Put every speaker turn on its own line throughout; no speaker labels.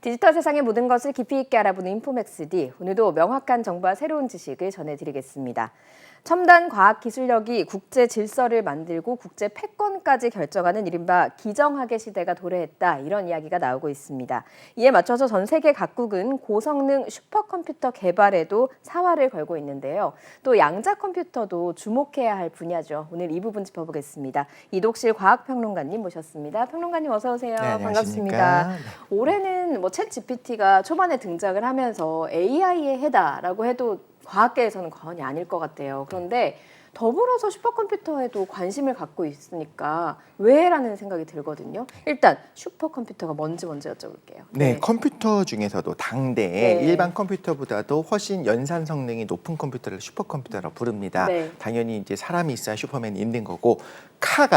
디지털 세상의 모든 것을 깊이 있게 알아보는 인포맥스D. 오늘도 명확한 정보와 새로운 지식을 전해드리겠습니다. 첨단 과학 기술력이 국제 질서를 만들고 국제 패권까지 결정하는 이른바 기정학의 시대가 도래했다. 이런 이야기가 나오고 있습니다. 이에 맞춰서 전 세계 각국은 고성능 슈퍼컴퓨터 개발에도 사활을 걸고 있는데요. 또 양자 컴퓨터도 주목해야 할 분야죠. 오늘 이 부분 짚어보겠습니다. 이독실 과학평론가님 모셨습니다. 평론가님 어서 오세요.
네,
반갑습니다.
네.
올해는 챗 GPT가 초반에 등장을 하면서 AI의 해다라고 해도 과학계에서는 과언이 아닐 것 같아요. 그런데 더불어서 슈퍼컴퓨터에도 관심을 갖고 있으니까 왜라는 생각이 들거든요. 일단 슈퍼컴퓨터가 뭔지 먼저 여쭤볼게요.
네, 컴퓨터 중에서도 당대에
네.
일반 컴퓨터보다도 훨씬 연산 성능이 높은 컴퓨터를 슈퍼컴퓨터라고 부릅니다.
네.
당연히 이제 사람이 있어야 슈퍼맨이 있는 거고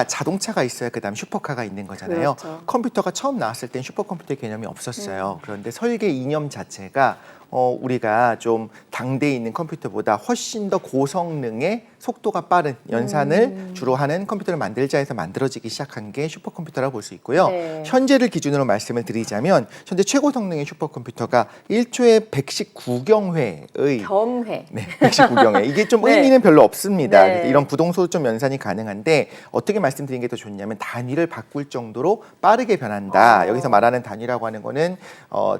자동차가 있어야 그다음 슈퍼카가 있는 거잖아요.
그렇죠.
컴퓨터가 처음 나왔을 땐 슈퍼컴퓨터의 개념이 없었어요. 그런데 설계 이념 자체가 우리가 좀 당대에 있는 컴퓨터보다 훨씬 더 고성능의 속도가 빠른 연산을 주로 하는 컴퓨터를 만들자 해서 만들어지기 시작한 게 슈퍼컴퓨터라고 볼 수 있고요.
네.
현재를 기준으로 말씀을 드리자면 현재 최고 성능의 슈퍼컴퓨터가 1초에 119경회의
경회.
네, 119경회. 이게 좀
네.
의미는 별로 없습니다.
네.
그래서 이런 부동소점 연산이 가능한데 어떻게 말씀드린 게 더 좋냐면 단위를 바꿀 정도로 빠르게 변한다. 여기서 말하는 단위라고 하는 거는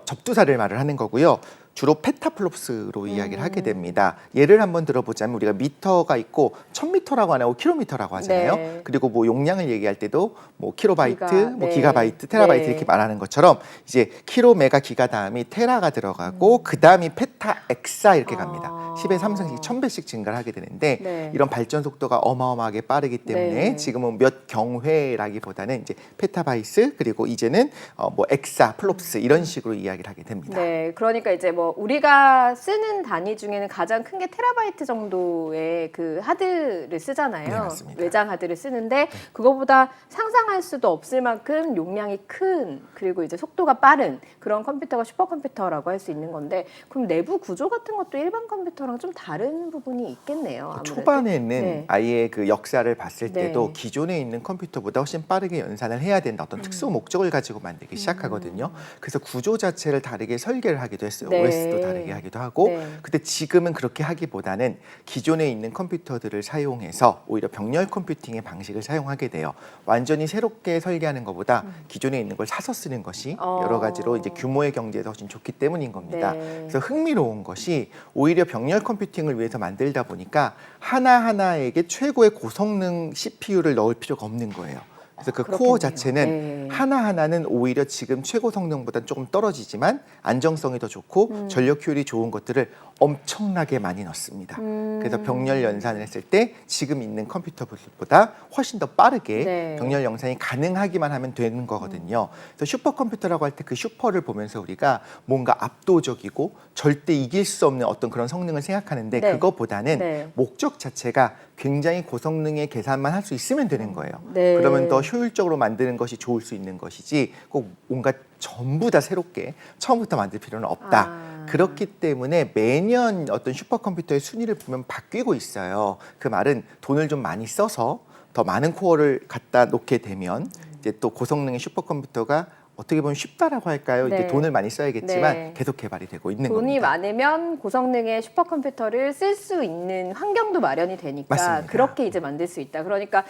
접두사를 말을 하는 거고요. 주로 페타플롭스로 이야기를 하게 됩니다. 예를 한번 들어보자면 우리가 미터가 있고 1000미터라고 안 하고 킬로미터라고 하잖아요.
네.
그리고 뭐 용량을 얘기할 때도 뭐 킬로바이트, 뭐
네.
기가바이트, 테라바이트
네.
이렇게 말하는 것처럼 이제 킬로, 메가, 기가 다음이 테라가 들어가고 그 다음이 페타, 엑사 이렇게 갑니다. 10의 3승씩 1000배씩 증가를 하게 되는데
네.
이런 발전 속도가 어마어마하게 빠르기 때문에
네.
지금은 몇 경회라기보다는 이제 페타바이트 그리고 이제는 뭐 엑사, 플롭스 이런 식으로 이야기를 하게 됩니다.
네, 그러니까 이제 뭐 우리가 쓰는 단위 중에는 가장 큰 게 테라바이트 정도의 그 하드를 쓰잖아요.
네, 맞습니다.
외장 하드를 쓰는데 그거보다 상상할 수도 없을 만큼 용량이 큰 그리고 이제 속도가 빠른 그런 컴퓨터가 슈퍼컴퓨터라고 할 수 있는 건데 그럼 내부 구조 같은 것도 일반 컴퓨터랑 좀 다른 부분이 있겠네요. 아무래도.
초반에는
네.
아예 그 역사를 봤을 때도
네.
기존에 있는 컴퓨터보다 훨씬 빠르게 연산을 해야 된다. 어떤 특수 목적을 가지고 만들기 시작하거든요. 그래서 구조 자체를 다르게 설계를 하기도 했어요.
네.
OS도 다르게 하기도 하고.
네.
근데 지금은 그렇게 하기보다는 기존에 있는 컴퓨터들을 사용해서 오히려 병렬 컴퓨팅의 방식을 사용하게 돼요. 완전히 새롭게 설계하는 것보다 기존에 있는 걸 사서 쓰는 것이 여러 가지로 이제 규모의 경제에서 훨씬 좋기 때문인 겁니다.
네.
그래서 흥미로운 것이 오히려 병렬 컴퓨팅을 위해서 만들다 보니까 하나하나에게 최고의 고성능 CPU를 넣을 필요가 없는 거예요. 그래서 그
그렇겠네요.
코어 자체는
네.
하나하나는 오히려 지금 최고 성능보다는 조금 떨어지지만 안정성이 더 좋고 전력 효율이 좋은 것들을 엄청나게 많이 넣습니다. 그래서 병렬 연산을 했을 때 지금 있는 컴퓨터보다 훨씬 더 빠르게
네.
병렬 연산이 가능하기만 하면 되는 거거든요. 그래서 슈퍼컴퓨터라고 할 때 그 슈퍼를 보면서 우리가 뭔가 압도적이고 절대 이길 수 없는 어떤 그런 성능을 생각하는데
네.
그것보다는
네.
목적 자체가 굉장히 고성능의 계산만 할 수 있으면 되는 거예요.
네.
그러면 더 효율적으로 만드는 것이 좋을 수 있는 것이지 꼭 뭔가 전부 다 새롭게 처음부터 만들 필요는 없다.
아.
그렇기 때문에 매년 어떤 슈퍼컴퓨터의 순위를 보면 바뀌고 있어요. 그 말은 돈을 좀 많이 써서 더 많은 코어를 갖다 놓게 되면 이제 또 고성능의 슈퍼컴퓨터가 어떻게 보면 쉽다라고 할까요?
네.
이제 돈을 많이 써야겠지만
네.
계속 개발이 되고 있는
돈이
겁니다.
많으면 고성능의 슈퍼컴퓨터를 쓸 수 있는 환경도 마련이 되니까
맞습니다.
그렇게 이제 만들 수 있다. 그러니까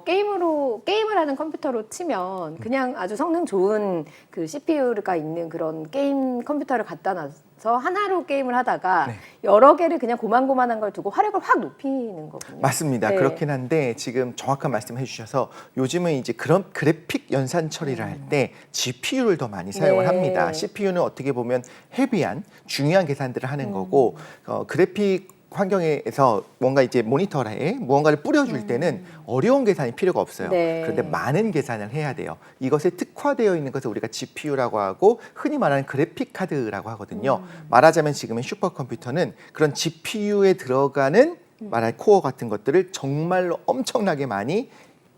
게임을 하는 컴퓨터로 치면 그냥 아주 성능 좋은 그 CPU가 있는 그런 게임 컴퓨터를 갖다 놔서 하나로 게임을 하다가
네.
여러 개를 그냥 고만고만한 걸 두고 화력을 확 높이는 거군요.
맞습니다.
네.
그렇긴 한데 지금 정확한 말씀해 주셔서 요즘은 이제 그런 그래픽 연산 처리를 할 때 GPU를 더 많이 사용을
네.
합니다. CPU는 어떻게 보면 헤비한 중요한 계산들을 하는 거고 그래픽 환경에서 뭔가 이제 모니터에 무언가를 뿌려줄 때는 어려운 계산이 필요가 없어요.
네.
그런데 많은 계산을 해야 돼요. 이것에 특화되어 있는 것을 우리가 GPU라고 하고 흔히 말하는 그래픽 카드라고 하거든요. 말하자면 지금의 슈퍼컴퓨터는 그런 GPU에 들어가는 말할 코어 같은 것들을 정말로 엄청나게 많이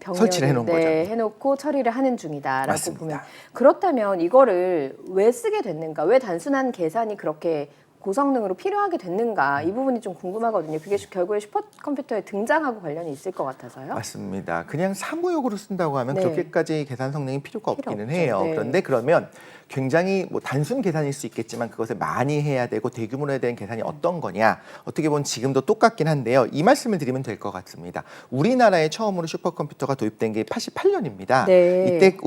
설치를 해놓은
네,
거죠.
해놓고 처리를 하는 중이다라고
맞습니다.
보면 그렇다면 이거를 왜 쓰게 됐는가? 왜 단순한 계산이 그렇게 고성능으로 필요하게 됐는가 이 부분이 좀 궁금하거든요. 그게 결국에 슈퍼컴퓨터의 등장하고 관련이 있을 것 같아서요.
맞습니다. 그냥 사무용으로 쓴다고 하면
네.
그렇게까지 계산 성능이 필요가
필요
없기는
없죠.
해요.
네.
그런데 그러면 굉장히 뭐 단순 계산일 수 있겠지만 그것을 많이 해야 되고 대규모로 해야 되는 계산이 어떤 거냐. 어떻게 보면 지금도 똑같긴 한데요. 이 말씀을 드리면 될 것 같습니다. 우리나라에 처음으로 슈퍼컴퓨터가 도입된 게 88년입니다.
네.
이때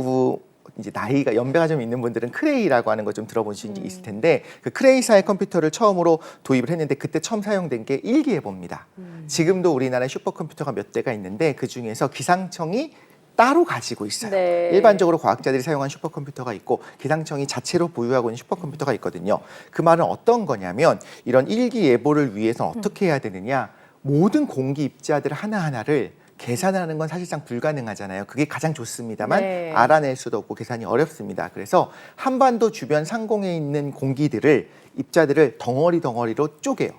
이제 나이가 연배가 좀 있는 분들은 크레이라고 하는 거 좀 들어보신 적 있을 텐데 그 크레이사의 컴퓨터를 처음으로 도입을 했는데 그때 처음 사용된 게 일기예보입니다. 지금도 우리나라에 슈퍼컴퓨터가 몇 대가 있는데 그 중에서 기상청이 따로 가지고 있어요.
네.
일반적으로 과학자들이 사용한 슈퍼컴퓨터가 있고 기상청이 자체로 보유하고 있는 슈퍼컴퓨터가 있거든요. 그 말은 어떤 거냐면 이런 일기예보를 위해서 어떻게 해야 되느냐. 모든 공기 입자들 하나하나를 계산하는 건 사실상 불가능하잖아요. 그게 가장 좋습니다만
네.
알아낼 수도 없고 계산이 어렵습니다. 그래서 한반도 주변 상공에 있는 공기들을 입자들을 덩어리로 쪼개요.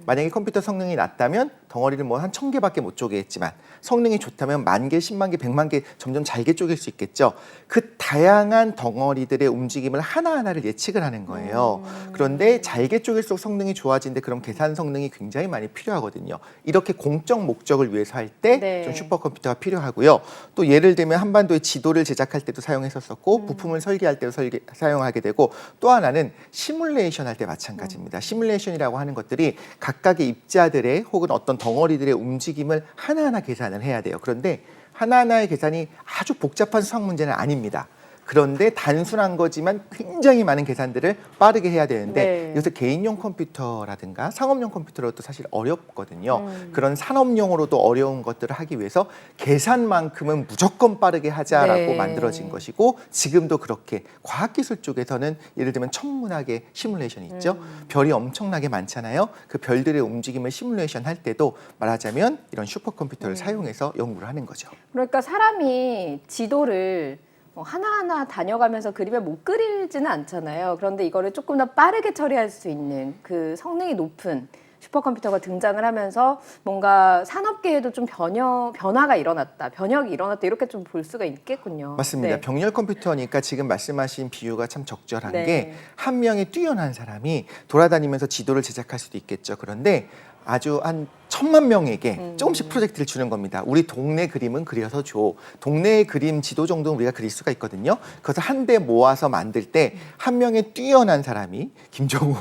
만약에 컴퓨터 성능이 낮다면 덩어리를 뭐 한 1000개밖에 못 쪼개겠지만 성능이 좋다면 10,000개, 100,000개, 100만 개 점점 잘게 쪼갤 수 있겠죠. 그 다양한 덩어리들의 움직임을 하나하나를 예측을 하는 거예요. 그런데 잘게 쪼갤수록 성능이 좋아지는데 그럼 계산 성능이 굉장히 많이 필요하거든요. 이렇게 공적 목적을 위해서 할 때
네.
좀 슈퍼컴퓨터가 필요하고요. 또 예를 들면 한반도의 지도를 제작할 때도 사용했었고 부품을 설계할 때도 사용하게 되고 또 하나는 시뮬레이션 할 때 마찬가지입니다. 시뮬레이션이라고 하는 것들이 각각의 입자들의 혹은 어떤 덩어리들의 움직임을 하나하나 계산을 해야 돼요. 그런데 하나하나의 계산이 아주 복잡한 수학 문제는 아닙니다. 그런데 단순한 거지만 굉장히 많은 계산들을 빠르게 해야 되는데
네.
요새 개인용 컴퓨터라든가 상업용 컴퓨터로도 사실 어렵거든요. 그런 산업용으로도 어려운 것들을 하기 위해서 계산만큼은 무조건 빠르게 하자라고
네.
만들어진 것이고 지금도 그렇게 과학기술 쪽에서는 예를 들면 천문학의 시뮬레이션이 있죠. 별이 엄청나게 많잖아요. 그 별들의 움직임을 시뮬레이션 할 때도 말하자면 이런 슈퍼컴퓨터를 사용해서 연구를 하는 거죠.
그러니까 사람이 지도를 하나하나 다녀가면서 그림을 못 그리지는 않잖아요. 그런데 이거를 조금 더 빠르게 처리할 수 있는 그 성능이 높은 슈퍼컴퓨터가 등장을 하면서 뭔가 산업계에도 좀 변화가 일어났다, 변혁이 일어났다 이렇게 좀 볼 수가 있겠군요.
맞습니다.
네.
병렬 컴퓨터니까 지금 말씀하신 비유가 참 적절한
네.
게 한 명의 뛰어난 사람이 돌아다니면서 지도를 제작할 수도 있겠죠. 그런데 아주 한 1000만 명에게 조금씩 프로젝트를 주는 겁니다. 우리 동네 그림은 그려서 줘. 동네의 그림 지도 정도는 우리가 그릴 수가 있거든요. 그래서 한데 모아서 만들 때 한 명의 뛰어난 사람이 김정우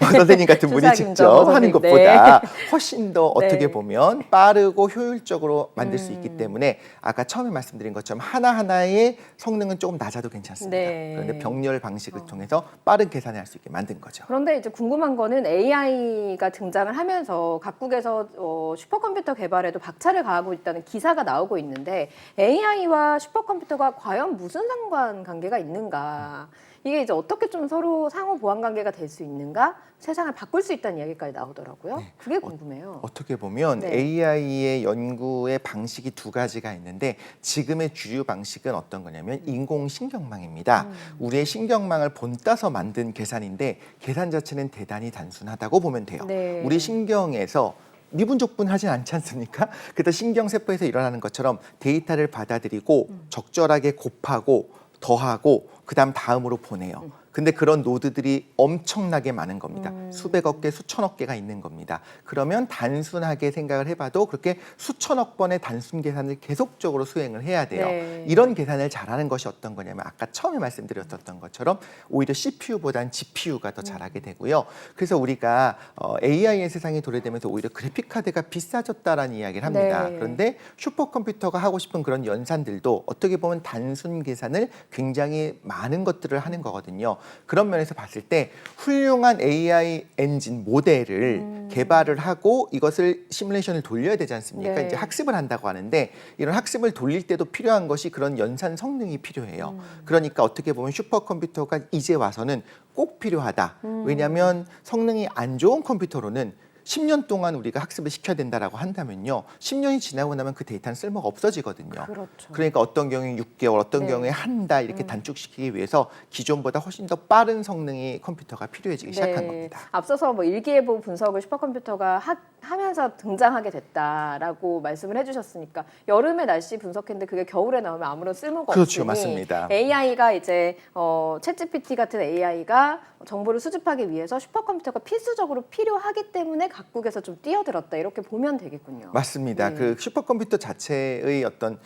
선생님 같은 분이
주사
직접
김정우
하는
선생님.
것보다 훨씬 더 어떻게
네.
보면 빠르고 효율적으로 만들 수 있기 때문에 아까 처음에 말씀드린 것처럼 하나하나의 성능은 조금 낮아도 괜찮습니다.
네.
그런데 병렬 방식을 통해서 빠른 계산을 할 수 있게 만든 거죠.
그런데 이제 궁금한 거는 AI가 등장을 하면서 각국에서 슈퍼컴퓨터 개발에도 박차를 가하고 있다는 기사가 나오고 있는데 AI와 슈퍼컴퓨터가 과연 무슨 상관관계가 있는가? 이게 이제 어떻게 좀 서로 상호 보완 관계가 될 수 있는가? 세상을 바꿀 수 있다는 이야기까지 나오더라고요.
네.
그게 궁금해요.
어떻게 보면
네.
AI의 연구의 방식이 두 가지가 있는데 지금의 주류 방식은 어떤 거냐면 인공신경망입니다. 우리의 신경망을 본따서 만든 계산인데 계산 자체는 대단히 단순하다고 보면 돼요.
네.
우리 신경에서 미분족분하진 않지 않습니까? 그래서 신경세포에서 일어나는 것처럼 데이터를 받아들이고 적절하게 곱하고 더하고 그다음 다음으로 보내요. 근데 그런 노드들이 엄청나게 많은 겁니다. 수백억 개, 수천억 개가 있는 겁니다. 그러면 단순하게 생각을 해봐도 그렇게 수천억 번의 단순 계산을 계속적으로 수행을 해야 돼요.
네.
이런 계산을 잘하는 것이 어떤 거냐면 아까 처음에 말씀드렸던 것처럼 오히려 CPU보다는 GPU가 더 잘하게 되고요. 그래서 우리가 AI의 세상이 도래되면서 오히려 그래픽 카드가 비싸졌다라는 이야기를 합니다.
네.
그런데 슈퍼컴퓨터가 하고 싶은 그런 연산들도 어떻게 보면 단순 계산을 굉장히 많은 것들을 하는 거거든요. 그런 면에서 봤을 때 훌륭한 AI 엔진 모델을 개발을 하고 이것을 시뮬레이션을 돌려야 되지 않습니까?
네.
이제 학습을 한다고 하는데 이런 학습을 돌릴 때도 필요한 것이 그런 연산 성능이 필요해요. 그러니까 어떻게 보면 슈퍼컴퓨터가 이제 와서는 꼭 필요하다. 왜냐하면 성능이 안 좋은 컴퓨터로는 10년 동안 우리가 학습을 시켜야 된다라고 한다면요. 10년이 지나고 나면 그 데이터는 쓸모가 없어지거든요.
그렇죠.
그러니까 어떤 경우에 6개월, 어떤
네.
경우에 한 달 이렇게 단축시키기 위해서 기존보다 훨씬 더 빠른 성능의 컴퓨터가 필요해지기 시작한 겁니다.
앞서서 뭐 일기예보 분석을 슈퍼컴퓨터가 하면서 등장하게 됐다라고 말씀을 해주셨으니까 여름에 날씨 분석했는데 그게 겨울에 나오면 아무런 쓸모가
그렇죠,
없으니
맞습니다.
AI가 이제 챗GPT 같은 AI가 정보를 수집하기 위해서 슈퍼컴퓨터가 필수적으로 필요하기 때문에 각국에서 좀 뛰어들었다 이렇게 보면 되겠군요.
맞습니다.
네.
그 슈퍼컴퓨터 자체의 어떤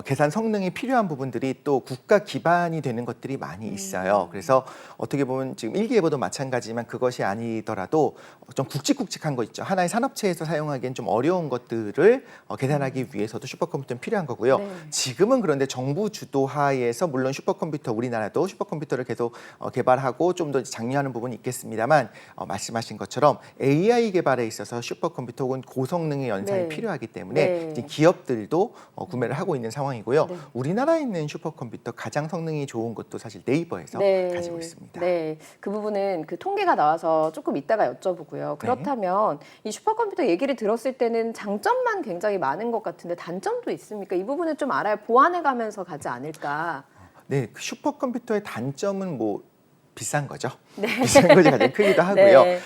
계산 성능이 필요한 부분들이 또 국가 기반이 되는 것들이 많이 있어요. 그래서 어떻게 보면 지금 일기예보도 마찬가지지만 그것이 아니더라도 좀 굵직굵직한 거 있죠. 하나의 산업체에서 사용하기엔 좀 어려운 것들을 계산하기 위해서도 슈퍼컴퓨터는 필요한 거고요.
네.
지금은 그런데 정부 주도하에서 물론 슈퍼컴퓨터 우리나라도 슈퍼컴퓨터를 계속 개발하고 좀 더 장려하는 부분이 있겠습니다만 말씀하신 것처럼 AI 개발에 있어서 슈퍼컴퓨터 혹은 고성능의 연산이
네.
필요하기 때문에
네.
이제 기업들도 구매를 하고 있는 상황이고요.
네.
우리나라에 있는 슈퍼컴퓨터 가장 성능이 좋은 것도 사실 네이버에서 가지고 있습니다.
네, 그 부분은 그 통계가 나와서 조금 이따가 여쭤보고요. 그렇다면 이 슈퍼컴퓨터 얘기를 들었을 때는 장점만 굉장히 많은 것 같은데 단점도 있습니까? 이 부분을 좀 알아야 보완해가면서 가지 않을까.
네, 그 슈퍼컴퓨터의 단점은 뭐 비싼 거죠. 비싼 것이 가장 크기도 하고요.
네.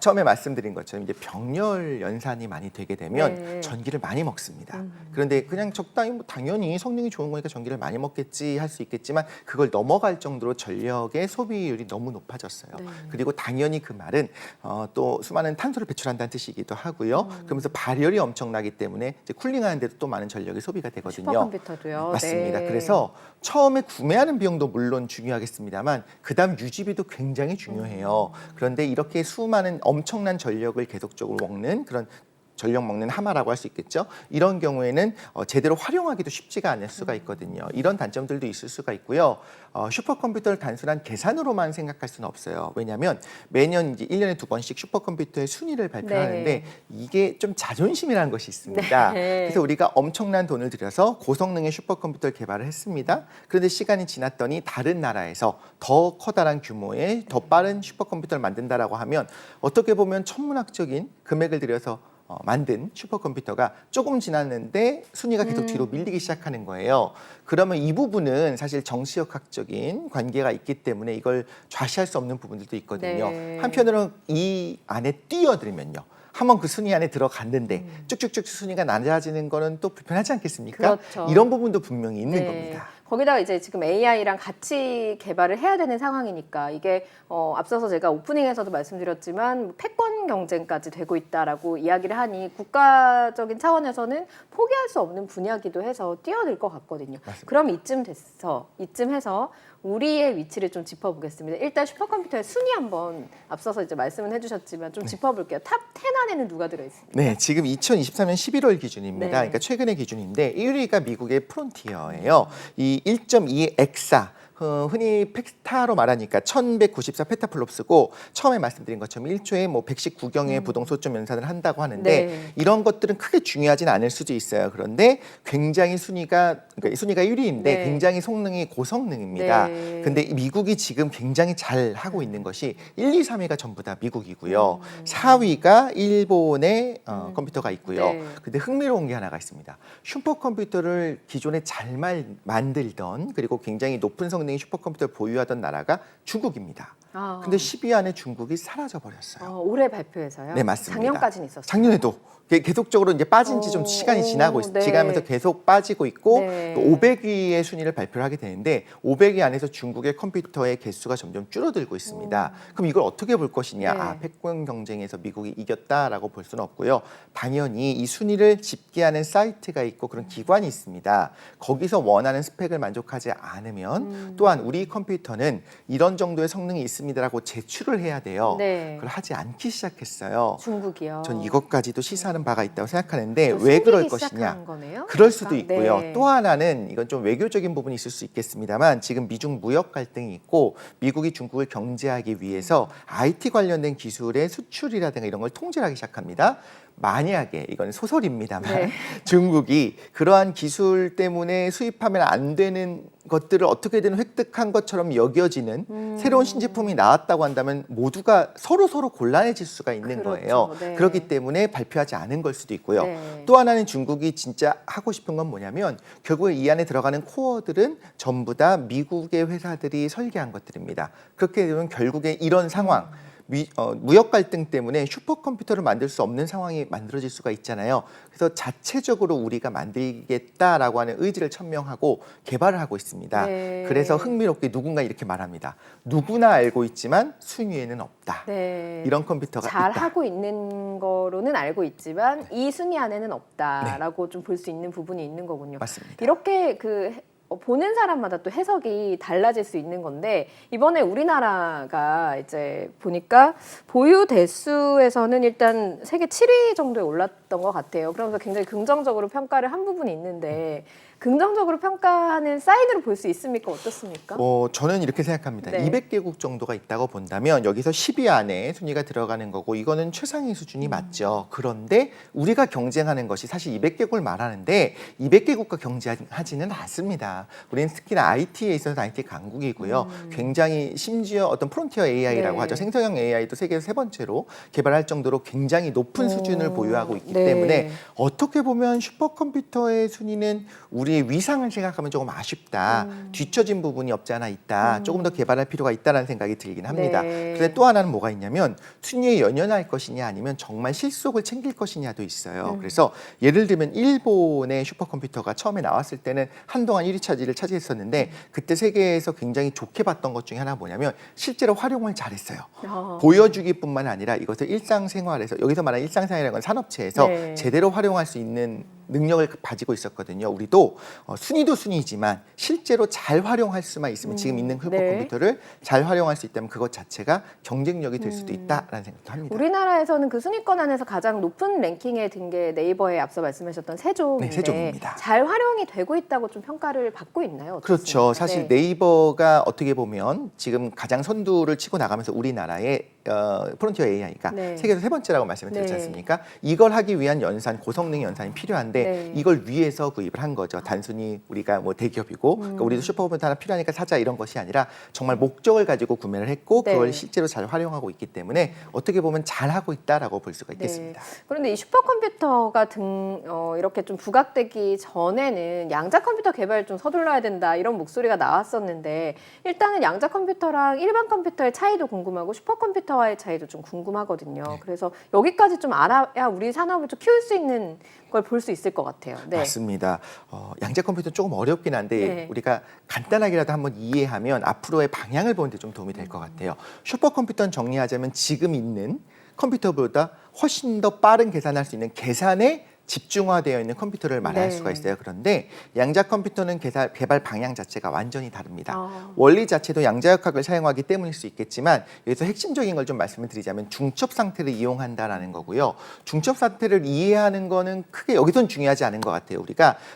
처음에 말씀드린 것처럼 이제 병렬 연산이 많이 되게 되면
네.
전기를 많이 먹습니다. 그런데 그냥 적당히 뭐 당연히 성능이 좋은 거니까 전기를 많이 먹겠지 할 수 있겠지만 그걸 넘어갈 정도로 전력의 소비율이 너무 높아졌어요.
네.
그리고 당연히 그 말은 또 수많은 탄소를 배출한다는 뜻이기도 하고요. 그러면서 발열이 엄청나기 때문에 이제 쿨링하는 데도 또 많은 전력이 소비가 되거든요.
슈퍼컴퓨터도요.
맞습니다.
네.
그래서 처음에 구매하는 비용도 물론 중요하겠습니다만 그다음 유지비도 굉장히 중요해요. 그런데 이렇게 수많은 엄청난 전력을 계속적으로 먹는 그런 전력 먹는 하마라고 할 수 있겠죠. 이런 경우에는 제대로 활용하기도 쉽지가 않을 수가 있거든요. 이런 단점들도 있을 수가 있고요. 슈퍼컴퓨터를 단순한 계산으로만 생각할 수는 없어요. 왜냐하면 매년 이제 1년에 2번씩 슈퍼컴퓨터의 순위를 발표하는데
네.
이게 좀 자존심이라는 것이 있습니다.
네.
그래서 우리가 엄청난 돈을 들여서 고성능의 슈퍼컴퓨터를 개발을 했습니다. 그런데 시간이 지났더니 다른 나라에서 더 커다란 규모의 더 빠른 슈퍼컴퓨터를 만든다라고 하면 어떻게 보면 천문학적인 금액을 들여서 만든 슈퍼컴퓨터가 조금 지났는데 순위가 계속 뒤로 밀리기 시작하는 거예요. 그러면 이 부분은 사실 정치역학적인 관계가 있기 때문에 이걸 좌시할 수 없는 부분들도 있거든요.
네.
한편으로는 이 안에 뛰어들면요. 한번 그 순위 안에 들어갔는데 쭉쭉쭉 순위가 낮아지는 거는 또 불편하지 않겠습니까?
그렇죠.
이런 부분도 분명히 있는
네.
겁니다.
거기다가 이제 지금 AI랑 같이 개발을 해야 되는 상황이니까 이게 앞서서 제가 오프닝에서도 말씀드렸지만 패권 경쟁까지 되고 있다라고 이야기를 하니 국가적인 차원에서는 포기할 수 없는 분야기도 해서 뛰어들 것 같거든요.
맞습니다.
그럼 이쯤 해서 우리의 위치를 좀 짚어보겠습니다. 일단 슈퍼컴퓨터의 순위 한번 앞서서 이제 말씀은 해주셨지만 좀 짚어볼게요. 탑 10 안에는 누가 들어있습니까?
네, 지금 2023년 11월 기준입니다.
네.
그러니까 최근의 기준인데 1위가 미국의 프론티어예요. 이 1.2 엑사 흔히 펙타로 말하니까 1194 페타플롭스고 처음에 말씀드린 것처럼 1초에 뭐 119경의 부동 소점 연산을 한다고 하는데
네.
이런 것들은 크게 중요하진 않을 수도 있어요. 그런데 굉장히 순위가 1위인데
네.
굉장히 성능이 고성능입니다.
네.
근데 미국이 지금 굉장히 잘 하고 있는 것이 1, 2, 3위가 전부 다 미국이고요. 4위가 일본의 컴퓨터가 있고요.
네.
근데 흥미로운 게 하나가 있습니다. 슈퍼컴퓨터를 기존에 잘 만들던 그리고 굉장히 높은 성능의 슈퍼컴퓨터를 보유하던 나라가 중국입니다. 근데 10위 안에 중국이 사라져 버렸어요.
올해 발표에서요?
네, 맞습니다.
작년까지는 있었어요.
작년에도 계속적으로 이제 빠진 지 좀 시간이
네.
지나면서 계속 빠지고 있고
네.
또 500위의 순위를 발표를 하게 되는데 500위 안에서 중국의 컴퓨터의 개수가 점점 줄어들고 있습니다. 그럼 이걸 어떻게 볼 것이냐?
네.
패권 경쟁에서 미국이 이겼다라고 볼 수는 없고요. 당연히 이 순위를 집계하는 사이트가 있고 그런 기관이 있습니다. 거기서 원하는 스펙을 만족하지 않으면 또한 우리 컴퓨터는 이런 정도의 성능이 있습니다라고 제출을 해야 돼요.
네.
그걸 하지 않기 시작했어요.
중국이요.
전 이것까지도 시사하는 바가 있다고 생각하는데
좀
왜 그럴
숨기기
것이냐?
시작한 거네요?
그럴 수도
약간?
있고요.
네.
또 하나는 이건 좀 외교적인 부분이 있을 수 있겠습니다만 지금 미중 무역 갈등이 있고 미국이 중국을 경제하기 위해서 IT 관련된 기술의 수출이라든가 이런 걸 통제하기 시작합니다. 만약에 이건 소설입니다만
네.
중국이 그러한 기술 때문에 수입하면 안 되는 것들을 어떻게든 획득한 것처럼 여겨지는 새로운 신제품이 상황이 나왔다고 한다면 모두가 서로 곤란해질 수가 있는
그렇죠.
거예요.
네.
그렇기 때문에 발표하지 않은 걸 수도 있고요.
네.
또 하나는 중국이 진짜 하고 싶은 건 뭐냐면 결국에 이 안에 들어가는 코어들은 전부 다 미국의 회사들이 설계한 것들입니다. 그렇게 되면 결국에 이런 상황, 무역 갈등 때문에 슈퍼컴퓨터를 만들 수 없는 상황이 만들어질 수가 있잖아요. 그래서 자체적으로 우리가 만들겠다라고 하는 의지를 천명하고 개발을 하고 있습니다.
네.
그래서 흥미롭게 누군가 이렇게 말합니다. 누구나 알고 있지만 순위에는 없다.
네.
이런 컴퓨터가
잘
있다.
하고 있는 거로는 알고 있지만 이 순위 안에는 없다라고 좀 볼 수 있는 부분이 있는 거군요.
맞습니다.
이렇게 보는 사람마다 또 해석이 달라질 수 있는 건데 이번에 우리나라가 이제 보니까 보유 대수에서는 일단 세계 7위 정도에 올랐던 것 같아요. 그러면서 굉장히 긍정적으로 평가를 한 부분이 있는데 긍정적으로 평가하는 사인으로 볼 수 있습니까? 어떻습니까?
저는 이렇게 생각합니다.
네.
200개국 정도가 있다고 본다면 여기서 10위 안에 순위가 들어가는 거고 이거는 최상위 수준이 맞죠. 그런데 우리가 경쟁하는 것이 사실 200개국을 말하는데 200개국과 경쟁하지는 않습니다. 우리는 특히나 IT에 있어서 IT 강국이고요. 굉장히 심지어 어떤 프론티어 AI라고
네.
하죠. 생성형 AI도 세계에서 세 번째로 개발할 정도로 굉장히 높은 수준을 보유하고 있기
네.
때문에 어떻게 보면 슈퍼컴퓨터의 순위는 우리의 위상을 생각하면 조금 아쉽다. 뒤처진 부분이 없지 않아 있다. 조금 더 개발할 필요가 있다는 생각이 들긴 합니다.
네.
그런데 또 하나는 뭐가 있냐면 순위에 연연할 것이냐 아니면 정말 실속을 챙길 것이냐도 있어요. 그래서 예를 들면 일본의 슈퍼컴퓨터가 처음에 나왔을 때는 한동안 1위 차지를 차지했었는데 그때 세계에서 굉장히 좋게 봤던 것 중에 하나가 뭐냐면 실제로 활용을 잘했어요. 보여주기뿐만 아니라 이것을 일상생활에서 여기서 말하는 일상생활이라는 건 산업체에서
네.
제대로 활용할 수 있는 능력을 가지고 있었거든요. 우리도 순위도 순위지만 실제로 잘 활용할 수만 있으면 지금 있는 슈퍼컴퓨터를 잘 활용할 수 있다면 그것 자체가 경쟁력이 될 수도 있다라는 생각도 합니다.
우리나라에서는 그 순위권 안에서 가장 높은 랭킹에 든 게 네이버에 앞서 말씀하셨던 세종인데
네, 세종입니다.
잘 활용이 되고 있다고 좀 평가를 받고 있나요? 어떻습니까?
그렇죠. 사실
네.
네이버가 어떻게 보면 지금 가장 선두를 치고 나가면서 우리나라의 프론티어 AI가
네.
세계에서 세 번째라고 말씀을 드렸지
네.
않습니까? 이걸 하기 위한 연산, 고성능 연산이 필요한데
네.
이걸 위해서 구입을 한 거죠. 단순히 우리가 뭐 대기업이고 그러니까 우리도 슈퍼컴퓨터 하나 필요하니까 사자 이런 것이 아니라 정말 목적을 가지고 구매를 했고
네.
그걸 실제로 잘 활용하고 있기 때문에 어떻게 보면 잘 하고 있다라고 볼 수가 있겠습니다.
그런데 이 슈퍼컴퓨터가 이렇게 좀 부각되기 전에는 양자 컴퓨터 개발 좀 서둘러야 된다 이런 목소리가 나왔었는데 일단은 양자 컴퓨터랑 일반 컴퓨터의 차이도 궁금하고 슈퍼컴퓨터와의 차이도 좀 궁금하거든요.
네.
그래서 여기까지 좀 알아야 우리 산업을 좀 키울 수 있는 걸 볼 수 있을 것 같아요. 네.
맞습니다. 양자 컴퓨터는 조금 어렵긴 한데
네.
우리가 간단하게라도 한번 이해하면 앞으로의 방향을 보는 데 좀 도움이 될 것 같아요. 슈퍼컴퓨터는 정리하자면 지금 있는 컴퓨터보다 훨씬 더 빠른 계산할 수 있는 계산에 집중화되어 있는 컴퓨터를 말할
네.
수가 있어요. 그런데 양자 컴퓨터는 개발 방향 자체가 완전히 다릅니다.
아.
원리 자체도 양자역학을 사용하기 때문일 수 있겠지만 여기서 핵심적인 걸 좀 말씀을 드리자면 중첩 상태를 이용한다라는 거고요. 중첩 상태를 이해하는 거는 크게 여기선 중요하지 않은 것 같아요.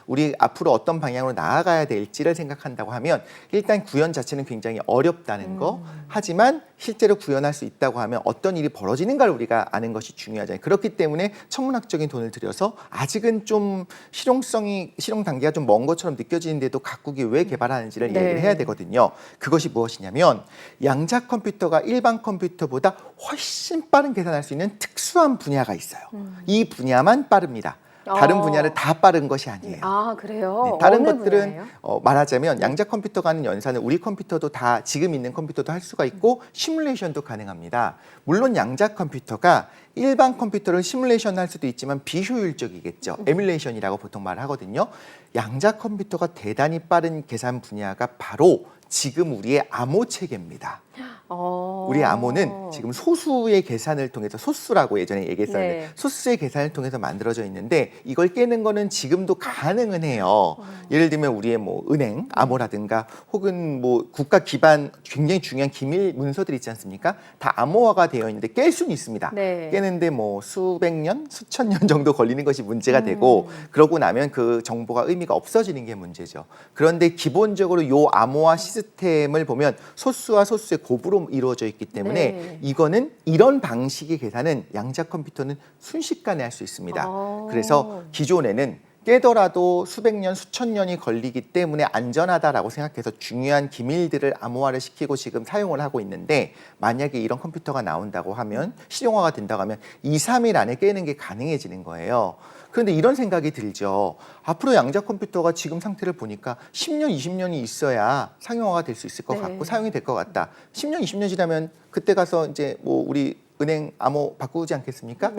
우리 앞으로 어떤 방향으로 나아가야 될지를 생각한다고 하면 일단 구현 자체는 굉장히 어렵다는 거. 하지만 실제로 구현할 수 있다고 하면 어떤 일이 벌어지는가를 우리가 아는 것이 중요하잖아요. 그렇기 때문에 천문학적인 돈을 들여서 아직은 좀 실용 단계가 좀 먼 것처럼 느껴지는데도 각국이 왜 개발하는지를
네.
얘기를 해야 되거든요. 그것이 무엇이냐면 양자 컴퓨터가 일반 컴퓨터보다 훨씬 빠른 계산할 수 있는 특수한 분야가 있어요. 이 분야만 빠릅니다. 다른 분야를 다 빠른 것이 아니에요.
아 그래요?
네, 다른
어느
것들은
분야예요?
말하자면 양자 컴퓨터가 하는 연산을 우리 컴퓨터도 다 지금 있는 컴퓨터도 할 수가 있고 시뮬레이션도 가능합니다. 물론 양자 컴퓨터가 일반 컴퓨터를 시뮬레이션 할 수도 있지만 비효율적이겠죠. 에뮬레이션이라고 보통 말하거든요. 양자 컴퓨터가 대단히 빠른 계산 분야가 바로 지금 우리의 암호 체계입니다. 우리 암호는 지금 소수의 계산을 통해서 소수라고 예전에 얘기했었는데
네.
소수의 계산을 통해서 만들어져 있는데 이걸 깨는 거는 지금도 가능은 해요. 예를 들면 우리의 뭐 은행 암호라든가 혹은 뭐 국가 기반 굉장히 중요한 기밀 문서들 있지 않습니까? 다 암호화가 되어 있는데 깰 수는 있습니다.
네.
깨는데 뭐 수백 년, 수천 년 정도 걸리는 것이 문제가 되고 그러고 나면 그 정보가 의미가 없어지는 게 문제죠. 그런데 기본적으로 요 암호화 시스템을 보면 소수와 소수의 곱으로 이루어져 있기 때문에
네.
이거는 이런 방식의 계산은 양자 컴퓨터는 순식간에 할 수 있습니다. 그래서 기존에는 깨더라도 수백 년, 수천 년이 걸리기 때문에 안전하다라고 생각해서 중요한 기밀들을 암호화를 시키고 지금 사용을 하고 있는데, 만약에 이런 컴퓨터가 나온다고 하면, 실용화가 된다고 하면 2, 3일 안에 깨는 게 가능해지는 거예요. 그런데 이런 생각이 들죠. 앞으로 양자 컴퓨터가 지금 상태를 보니까 10년, 20년이 있어야 상용화가 될 수 있을 것
네.
같고 사용이 될 것 같다. 10년, 20년 지나면 그때 가서 이제 뭐 우리 은행 암호 바꾸지 않겠습니까?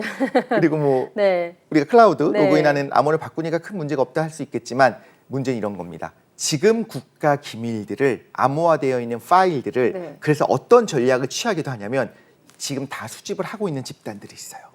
그리고 뭐
네.
우리가 클라우드
네.
로그인하는 암호를 바꾸니까 큰 문제가 없다 할 수 있겠지만, 문제는 이런 겁니다. 지금 국가 기밀들을 암호화되어 있는 파일들을
네.
그래서 어떤 전략을 취하기도 하냐면, 지금 다 수집을 하고 있는 집단들이 있어요.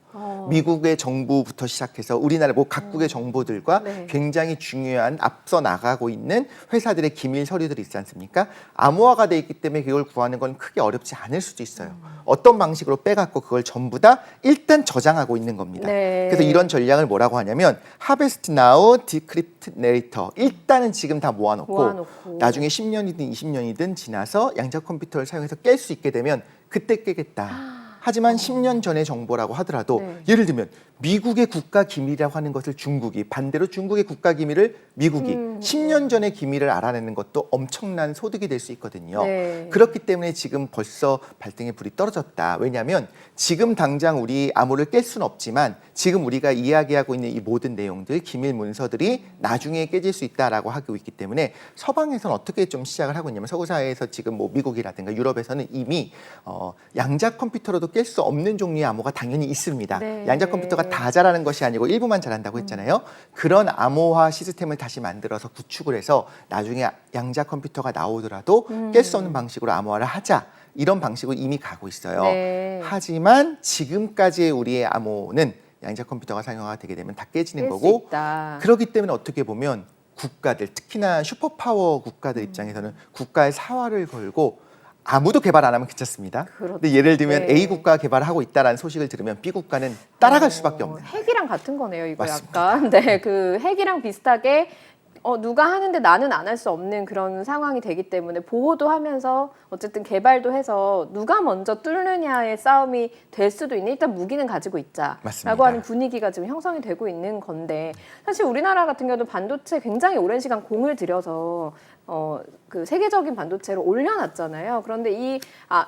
미국의 정부부터 시작해서 우리나라 뭐 각국의 정보들과
네.
굉장히 중요한 앞서 나가고 있는 회사들의 기밀 서류들이 있지 않습니까? 암호화가 돼 있기 때문에 그걸 구하는 건 크게 어렵지 않을 수도 있어요. 어떤 방식으로 빼갖고 그걸 전부 다 일단 저장하고 있는 겁니다.
네.
그래서 이런 전략을 뭐라고 하냐면 Harvest Now, Decrypt Later. 일단은 지금 다 모아놓고 나중에 10년이든 20년이든 지나서 양자 컴퓨터를 사용해서 깰 수 있게 되면 그때 깨겠다. 하지만 10년 전의 정보라고 하더라도
네.
예를 들면 미국의 국가 기밀이라고 하는 것을 중국이, 반대로 중국의 국가 기밀을 미국이 10년 전의 기밀을 알아내는 것도 엄청난 소득이 될 수 있거든요.
네.
그렇기 때문에 지금 벌써 발등에 불이 떨어졌다. 왜냐하면 지금 당장 우리 암호를 깰 수는 없지만 지금 우리가 이야기하고 있는 이 모든 내용들, 기밀 문서들이 나중에 깨질 수 있다라고 하고 있기 때문에 서방에서는 어떻게 좀 시작을 하고 있냐면, 서구 사회에서 지금 뭐 미국이라든가 유럽에서는 이미 양자 컴퓨터로도 깰 수 없는 종류의 암호가 당연히 있습니다.
네.
양자 컴퓨터가 다 잘하는 것이 아니고 일부만 잘한다고 했잖아요. 그런 암호화 시스템을 다시 만들어서 구축을 해서 나중에 양자 컴퓨터가 나오더라도 깰 수 없는 방식으로 암호화를 하자. 이런 방식으로 이미 가고 있어요.
네.
하지만 지금까지의 우리의 암호는 양자 컴퓨터가 상용화가 되게 되면 다 깨지는
깰수
거고,
있다.
그렇기 때문에 어떻게 보면 국가들, 특히나 슈퍼파워 국가들 입장에서는 국가의 사활을 걸고 아무도 개발 안 하면 괜찮습니다.
그렇죠.
근데 예를 들면
네.
A 국가가 개발을 하고 있다라는 소식을 들으면 B 국가는 따라갈 수밖에 없는.
핵이랑 같은 거네요, 이거
맞습니다.
약간. 네, 그 핵이랑 비슷하게 누가 하는데 나는 안 할 수 없는 그런 상황이 되기 때문에 보호도 하면서 어쨌든 개발도 해서 누가 먼저 뚫느냐의 싸움이 될 수도 있는, 일단 무기는 가지고 있자라고
맞습니다.
하는 분위기가 지금 형성이 되고 있는 건데, 사실 우리나라 같은 경우도 반도체 굉장히 오랜 시간 공을 들여서 그 세계적인 반도체로 올려놨잖아요. 그런데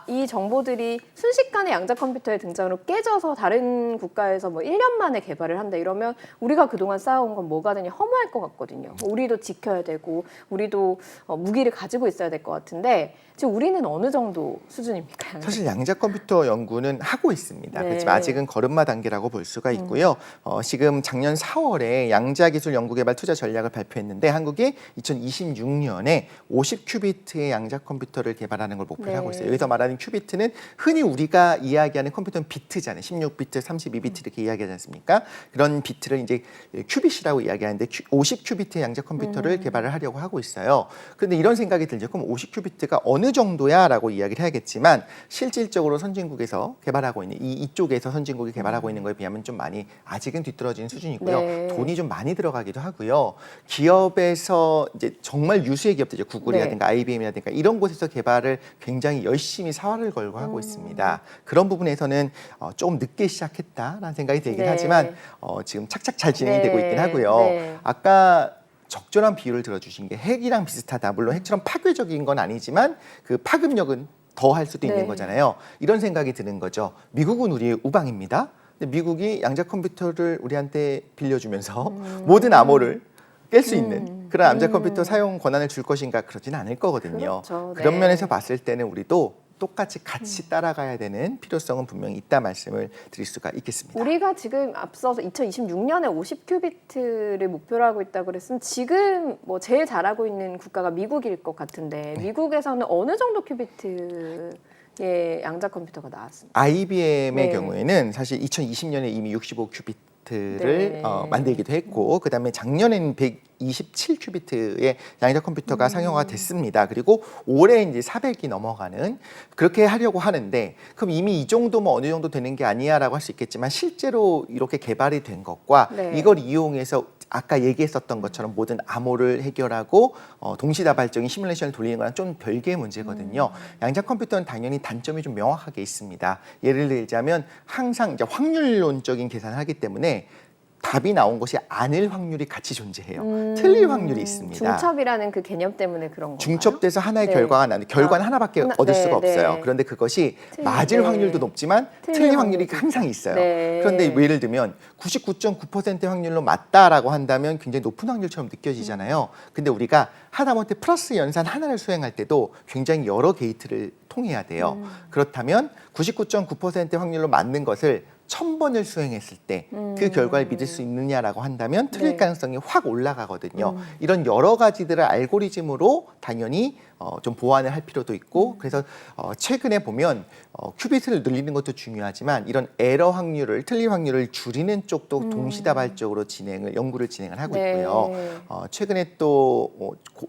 이 정보들이 순식간에 양자 컴퓨터의 등장으로 깨져서 다른 국가에서 뭐 1년 만에 개발을 한다 이러면 우리가 그동안 쌓아온 건 뭐가 되냐 허무할 것 같거든요. 우리도 지켜야 되고 우리도 무기를 가지고 있어야 될 것 같은데, 지금 우리는 어느 정도 수준입니까?
사실 양자 컴퓨터 연구는 하고 있습니다.
네.
그렇지만 아직은 걸음마 단계라고 볼 수가 있고요. 지금 작년 4월에 양자기술 연구개발 투자 전략을 발표했는데, 한국이 2026년에 50큐비트의 양자 컴퓨터를 개발하는 걸 목표로
네.
하고 있어요. 여기서 말하는 큐비트는 흔히 우리가 이야기하는 컴퓨터는 비트잖아요. 16비트, 32비트 이렇게 이야기하지 않습니까? 그런 비트를 이제 큐빗이라고 이야기하는데 50큐비트의 양자 컴퓨터를 개발을 하려고 하고 있어요. 그런데 이런 생각이 들죠. 그럼 50큐비트가 어느 정도야? 라고 이야기를 해야겠지만, 실질적으로 선진국에서 개발하고 있는 이쪽에서 선진국이 개발하고 있는 거에 비하면 좀 많이 아직은 뒤떨어지는 수준이고요.
네.
돈이 좀 많이 들어가기도 하고요. 기업에서 이제 정말 유수의 기업들, 구글이라든가 IBM이라든가 이런 곳에서 개발을 굉장히 열심히 사활을 걸고 하고 있습니다. 그런 부분에서는 조금 늦게 시작했다라는 생각이 들긴
네.
하지만 지금 착착 잘 진행이 되고 있긴 하고요.
네.
아까 적절한 비율을 들어주신 게 핵이랑 비슷하다. 물론 핵처럼 파괴적인 건 아니지만 그 파급력은 더 할 수도 있는
네.
거잖아요. 이런 생각이 드는 거죠. 미국은 우리의 우방입니다. 근데 미국이 양자 컴퓨터를 우리한테 빌려주면서 모든 암호를 깰 수 있는 그런 양자 컴퓨터 사용 권한을 줄 것인가? 그러지는 않을 거거든요.
그렇죠.
그런
네.
면에서 봤을 때는 우리도 똑같이 같이 따라가야 되는 필요성은 분명히 있다 말씀을 드릴 수가 있겠습니다.
우리가 지금 앞서서 2026년에 50큐비트를 목표로 하고 있다고 그랬으면 지금 뭐 제일 잘하고 있는 국가가 미국일 것 같은데, 미국에서는 어느 정도 큐비트의 양자 컴퓨터가 나왔습니다.
IBM의
네.
경우에는 사실 2020년에 이미 65큐비트를
네.
만들기도 했고, 그다음에 작년에는 127큐비트의 양자 컴퓨터가 상용화가 됐습니다. 그리고 올해 이제 400이 넘어가는, 그렇게 하려고 하는데, 그럼 이미 이 정도면 어느 정도 되는 게 아니야라고 할 수 있겠지만, 실제로 이렇게 개발이 된 것과
네.
이걸 이용해서 아까 얘기했었던 것처럼 모든 암호를 해결하고 동시다발적인 시뮬레이션을 돌리는 거랑 좀 별개의 문제거든요. 양자 컴퓨터는 당연히 단점이 좀 명확하게 있습니다. 예를 들자면 항상 이제 확률론적인 계산을 하기 때문에 답이 나온 것이 아닐 확률이 같이 존재해요. 틀릴 확률이 있습니다.
중첩이라는 그 개념 때문에 그런 건가요?
중첩돼서 하나의
네.
결과가 나는데 결과는 하나밖에 얻을
네,
수가 없어요.
네.
그런데 그것이
틀린,
맞을
네.
확률도 높지만
틀릴
틀릴 확률이
확률도
항상 있어요.
네.
그런데 예를 들면 99.9%의 확률로 맞다라고 한다면 굉장히 높은 확률처럼 느껴지잖아요. 근데 우리가 하다못해 플러스 연산 하나를 수행할 때도 굉장히 여러 게이트를 통해야 돼요. 그렇다면 99.9%의 확률로 맞는 것을 1000번을 수행했을 때 그 결과를 믿을 수 있느냐라고 한다면 틀릴
네.
가능성이 확 올라가거든요. 이런 여러 가지들을 알고리즘으로 당연히 좀 보완을 할 필요도 있고 그래서 최근에 보면 큐비트를 늘리는 것도 중요하지만 이런 에러 확률을 틀릴 확률을 줄이는 쪽도 동시다발적으로 연구를 진행을 하고
네.
있고요. 최근에 또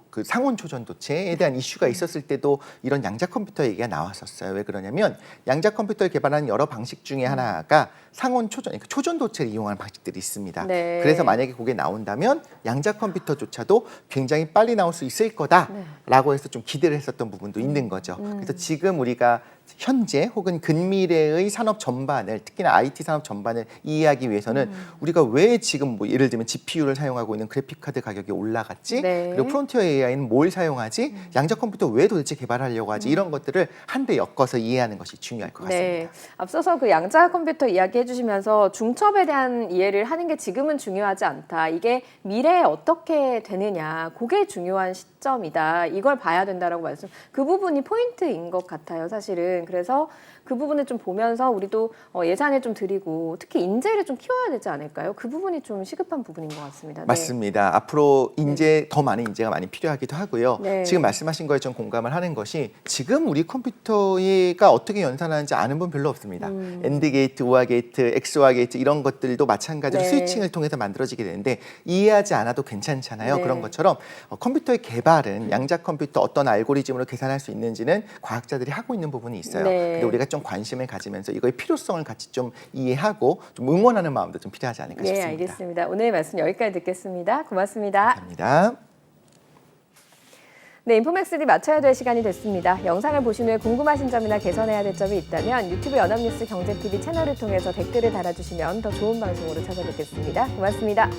그 상온 초전도체에 대한 이슈가 있었을 때도 이런 양자 컴퓨터 얘기가 나왔었어요. 왜 그러냐면 양자 컴퓨터를 개발하는 여러 방식 중에 하나가 상온 초전, 그러니까 초전도체를 이용하는 방식들이 있습니다.
네.
그래서 만약에 그게 나온다면 양자 컴퓨터조차도 굉장히 빨리 나올 수 있을 거다라고 해서 좀 기대를 했었던 부분도 있는 거죠. 그래서 지금 우리가 현재 혹은 근미래의 산업 전반을 특히나 IT 산업 전반을 이해하기 위해서는 우리가 왜 지금 뭐 예를 들면 GPU를 사용하고 있는 그래픽 카드 가격이 올라갔지?
네.
그리고 프론티어 AI는 뭘 사용하지? 양자 컴퓨터 왜 도대체 개발하려고 하지? 이런 것들을 한데 엮어서 이해하는 것이 중요할 것 같습니다.
네. 앞서서 그 양자 컴퓨터 이야기 해주시면서 중첩에 대한 이해를 하는 게 지금은 중요하지 않다. 이게 미래에 어떻게 되느냐. 그게 중요한 시점이다. 이걸 봐야 된다라고 말씀. 그 부분이 포인트인 것 같아요. 사실은. 그래서 그 부분을 좀 보면서 우리도 예산을 좀 드리고 특히 인재를 좀 키워야 되지 않을까요? 그 부분이 좀 시급한 부분인 것 같습니다. 네.
맞습니다. 앞으로 더 많은 인재가 많이 필요하기도 하고요.
네.
지금 말씀하신 거에 좀 공감을 하는 것이 지금 우리 컴퓨터가 어떻게 연산하는지 아는 분 별로 없습니다. 엔드 게이트, 우아 게이트, 엑스와 게이트 이런 것들도 마찬가지로
네.
스위칭을 통해서 만들어지게 되는데 이해하지 않아도 괜찮잖아요.
네.
그런 것처럼 컴퓨터의 개발은 양자 컴퓨터 어떤 알고리즘으로 계산할 수 있는지는 과학자들이 하고 있는 부분이 있어요.
네.
근데 우리가 좀 관심을 가지면서 이거의 필요성을 같이 좀 이해하고 좀 응원하는 마음도 좀 필요하지 않을까
네,
싶습니다.
알겠습니다. 오늘 말씀 여기까지 듣겠습니다. 고맙습니다.
감사합니다.
네, 인포맥스디 마쳐야 될 시간이 됐습니다. 영상을 보신 후에 궁금하신 점이나 개선해야 될 점이 있다면 유튜브 연합뉴스 경제TV 채널을 통해서 댓글을 달아주시면 더 좋은 방송으로 찾아뵙겠습니다. 고맙습니다.